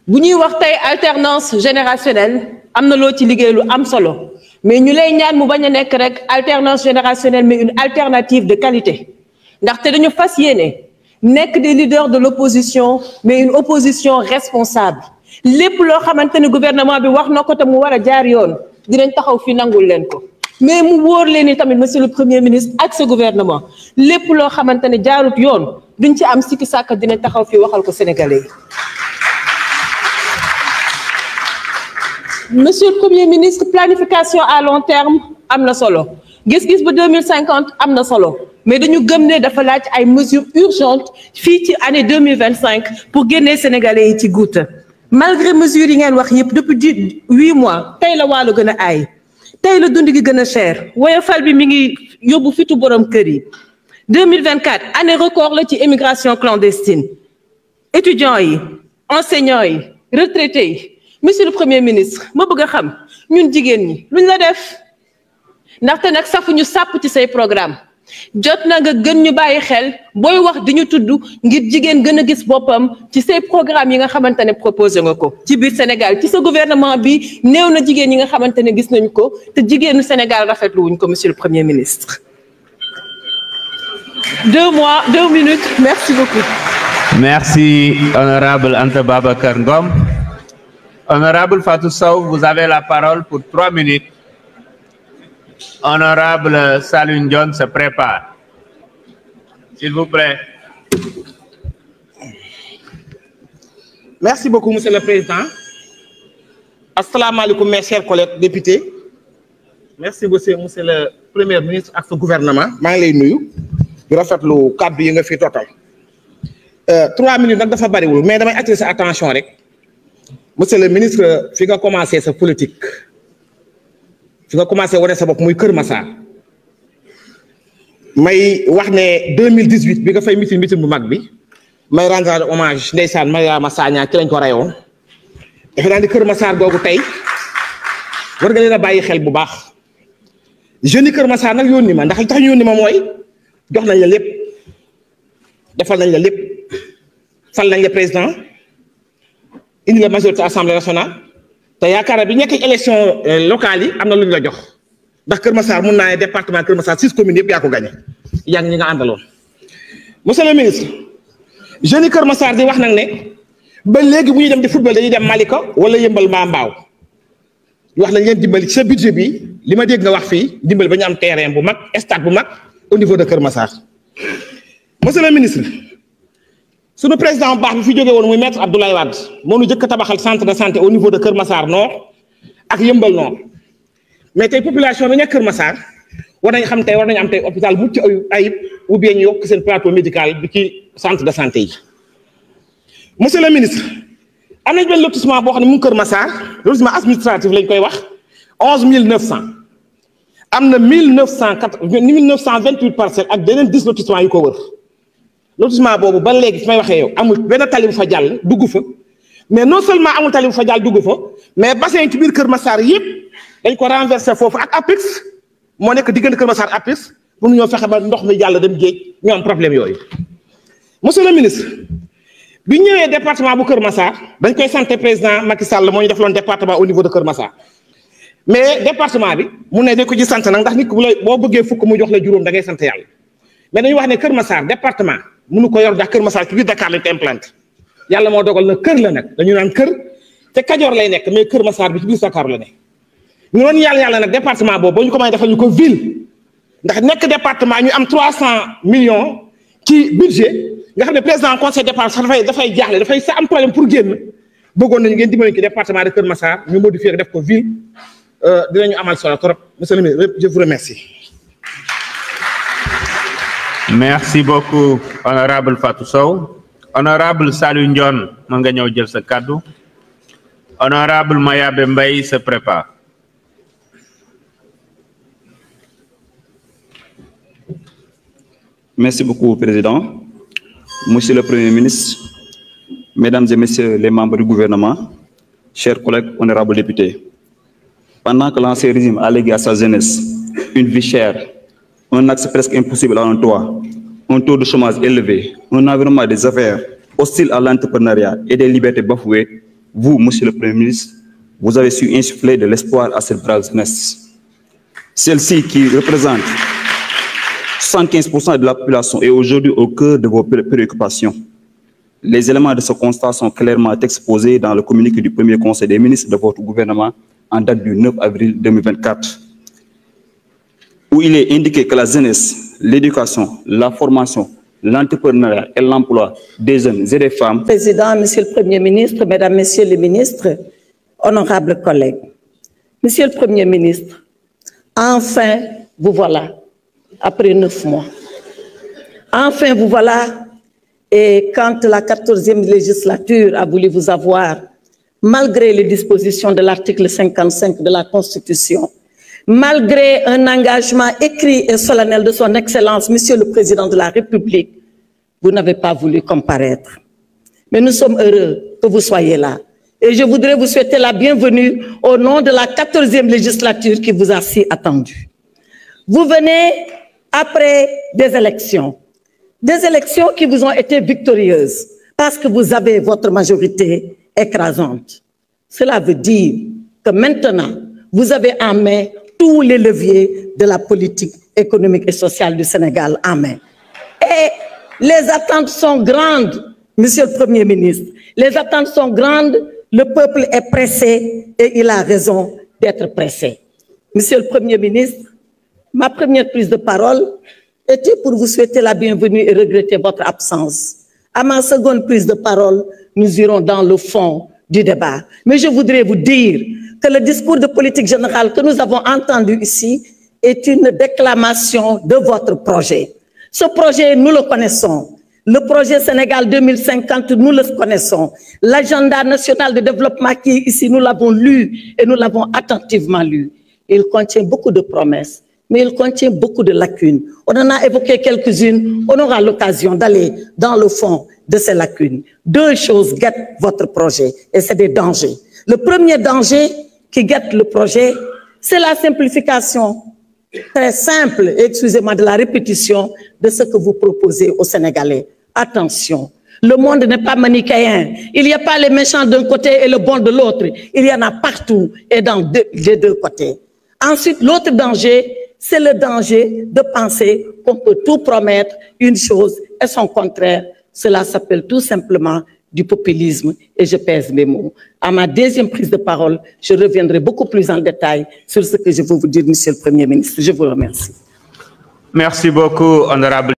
bu ñuy wax tey alternance générationnelle am na loo ci liggéey lu am solo mais ñu lay ñaan mu bañ a nekk rek alternance générationnelle mais une alternative de qualité ndaxte dañu fas yéene nekk des leaders de l'opposition mais une opposition responsable lépp loo xamante ne gouvernement bi wax na ko te mu war a jaar yoon dinañ taxaw fi nangul leen ko mais mu wóor leen ni tamit monsieur le premier ministre ak ce gouvernement lépp loo xamante ne jaarut yoon duñ ci am sikki sàkk dinañ taxaw fi waxal ko sénégalais yi. Monsieur le Premier ministre, planification à long terme am na solo gis-gis ba 2050 am na solo mais dañu gëm ne dafa laaj ay mesures urgentes fii ci année 2025 pour génnee sénégalais yi ci guuta malgré mesures yi ngeen wax yëpp depuis 8 mois tey la wàllu gën a aay tey la dund gi gën a cher woyofal bi mi ngi yóbbu fitu borom kër yi 2024 année record la ci immigration clandestine étudiants yi enseignants yi retraités yi. Monsieur le Premier ministre ma bëgg a xam ñun jigéen ñi luñ la def ndaxte nag safuñu sàpp ci say programme jot na nga gën ñu bàyyi xel booy wax di ñu tudd ngir jigéen gën a gis boppam ci say programme yi nga xamante ne proposé nga ko ci biir Sénégal ci sa gouvernement bi néew na jigéen yi nga xamante ne gis nañu ko te jigéenu Sénégal rafetlu wuñ ko monsieur le Premier ministre. 2 minutes merci beaucoup. Merci honorable Anta Babacar Ngom. Honorable Fatou Sow, vous avez la parole pour 3 minutes. Honorable Saloum Ndione se prépare. S'il vous plaît. Merci beaucoup, Monsieur le Président. Assalamu alaikum, mes chers collègues députés. Merci beaucoup, Monsieur le Premier ministre ak sa gouvernement. maa ngi lay nuyu. di rafetlu kàddu yi nga fi total. 3 minutes nag dafa bariwul mais damay attirer sa attention rek. Monsieur le ministre fi nga commencé sa politique fi nga commencé wane sa bopp muy Kër Massar may wax ne 2018 bi nga fay meeting bu mag bi may rendre hommage ndeysaan Mariama Sagna ci lañ ko reyoon defe naa ni Kër Massar googu tey war nga leen a bàyyi xel bu baax jeunes yi Kër Massar nag yónni ma ndax li tax ñu yónni ma mooy jox nañ la lépp defal nañ la lépp fal nañ la président indi la majorité assemblée nationale te yaakaar bi nekk élection locale yi am na lu ñu la jox ndax Kër Massar mun naa ne département Kër Massar 6 communes yëpp yaa ko gagné yaa ngi ñi nga àndaloon. monsieur le ministre jeunes yi Kër Massar di wax nag ne ba léegi bu ñuy dem di football dañuy dem Malika wala Yëmbal Mbaaw wax nañ leen dimbali ci sa budget bi li ma dégg nga wax fii dimbali ba ñu am terrain bu mag stade bu mag au niveau de Kër Massar. monsieur le ministre. sunu président bu baax bi fi jógee woon muy maître Abdoulaye Wade moo ñu jëkk a tabaxal centre de santé au niveau de Kër Massar Nord ak Yëmbal Nord mais tey population bi nekk Kër Massar war nañ xam tey war nañu am tey hôpital mucc ayib ou bien ñu yokk seen plateau médical bi ci centre de santé yi. monsieur le ministre am nañ benn lotissement boo xam ne mu ngi Kër Massar lotissement administratif lañ koy wax 11900 am na 1928 parcelles ak beneen 10 lotissements yu ko wër. lotissement boobu ba léegi fi may waxee yow amul benn tali bu fa jàll dugg fa mais non seulement amul tali bu fa jàll dugg fa mais bassin ci biir Kër Massar yëpp dañ ko renversé foofu ak APIX moo nekk diggante Kër Massar APIX pour ñoo fexe ba ndox mi jàll dem géej ñu am problème yooyu. monsieur le ministre bi ñëwee département bu Kër Massar dañ koy sant président Macky Sall moo ñu def loon département au niveau de Kër Massar mais département bi mu ne dañ ko ci sant nag ndax nit ku boo bëggee fukk mu jox la juróom da ngay sant yàlla mais dañuy wax ne Kër Massar département. mënu ko yor ndax Kër Massar ci biir Dakar lañ ko implanté yàlla moo dogal na kër la nag dañu naan kër te Kajoor lay nekk mais Kër Massar bi ci biir Dakar la ne ñu doon yàlla nag département boobu ba ñu ko may defal ñu ko ville ndax nekk département ñu am 300 millions ci budget nga xam ne président conseil département sax dafay jaaxle dafay sa am problème pour génn bëggoon nañu ngeen dimbali ci département de Kër Massar ñu modifier def ko ville dinañu amal solo trop monsieur le ministre je vous remercie. Merci beaucoup, honorable Fatou Sow. Honorable Saloum Ndione, mën nga ñëw jël sa kàddu. Honorable Mayabe Mbaye se prépare. Merci beaucoup, Président. Monsieur le Premier ministre, Mesdames et Messieurs les membres du gouvernement, chers collègues honorables députés. Pendant que l'ancien régime a légué à sa jeunesse une vie chère, un accès presque impossible à un toit, un taux de chômage élevé, un environnement des affaires hostile à l'entrepreneuriat et des libertés bafouées, vous, Monsieur le Premier ministre, vous avez su insuffler de l'espoir à cette brave jeunesse. Celle-ci qui représente 75% de la population est aujourd'hui au cœur de vos préoccupations. Les éléments de ce constat sont clairement exposés dans le communiqué du premier conseil des ministres de votre gouvernement en date du 9 avril 2024, où il est indiqué que la jeunesse, l'éducation, la formation, l'entrepreneuriat et l'emploi des jeunes et des femmes. Président, Monsieur le Premier ministre, Mesdames, Messieurs les ministres, honorables collègues, Monsieur le Premier ministre, enfin, vous voilà, après 9 mois. Enfin, vous voilà, et quand la 14e législature a voulu vous avoir, malgré les dispositions de l'article 55 de la Constitution, malgré un engagement écrit et solennel de son Excellence, Monsieur le Président de la République, vous n'avez pas voulu comparaître. Mais nous sommes heureux que vous soyez là. Et je voudrais vous souhaiter la bienvenue au nom de la 14e législature qui vous a si attendu. Vous venez après des élections qui vous ont été victorieuses parce que vous avez votre majorité écrasante. Cela veut dire que maintenant, vous avez en main tous les leviers de la politique économique et sociale du Sénégal en main. Et les attentes sont grandes, Monsieur le Premier ministre. Les attentes sont grandes, le peuple est pressé et il a raison d'être pressé. Monsieur le Premier ministre, ma première prise de parole était pour vous souhaiter la bienvenue et regretter votre absence. À ma seconde prise de parole, nous irons dans le fond du débat. Mais je voudrais vous dire que le discours de politique générale que nous avons entendu ici est une déclamation de votre projet. Ce projet, nous le connaissons. Le projet Sénégal 2050, nous le connaissons. L'agenda national de développement qui est ici, nous l'avons lu et nous l'avons attentivement lu. Il contient beaucoup de promesses, mais il contient beaucoup de lacunes. On en a évoqué quelques-unes. On aura l'occasion d'aller dans le fond de ces lacunes. Deux choses guettent votre projet et c'est des dangers. Le premier danger qui guette le projet, c'est la simplification très simple, excusez-moi de la répétition, de ce que vous proposez aux Sénégalais. Attention, le monde n'est pas manichéen. Il n'y a pas les méchants d'un côté et le bon de l'autre. Il y en a partout et dans les deux côtés. Ensuite, l'autre danger, c'est le danger de penser qu'on peut tout promettre une chose et son contraire. Cela s'appelle tout simplement du populisme et je pèse mes mots. À ma deuxième prise de parole, je reviendrai beaucoup plus en détail sur ce que je veux vous dire, Monsieur le Premier ministre. Je vous remercie. Merci beaucoup, honorable.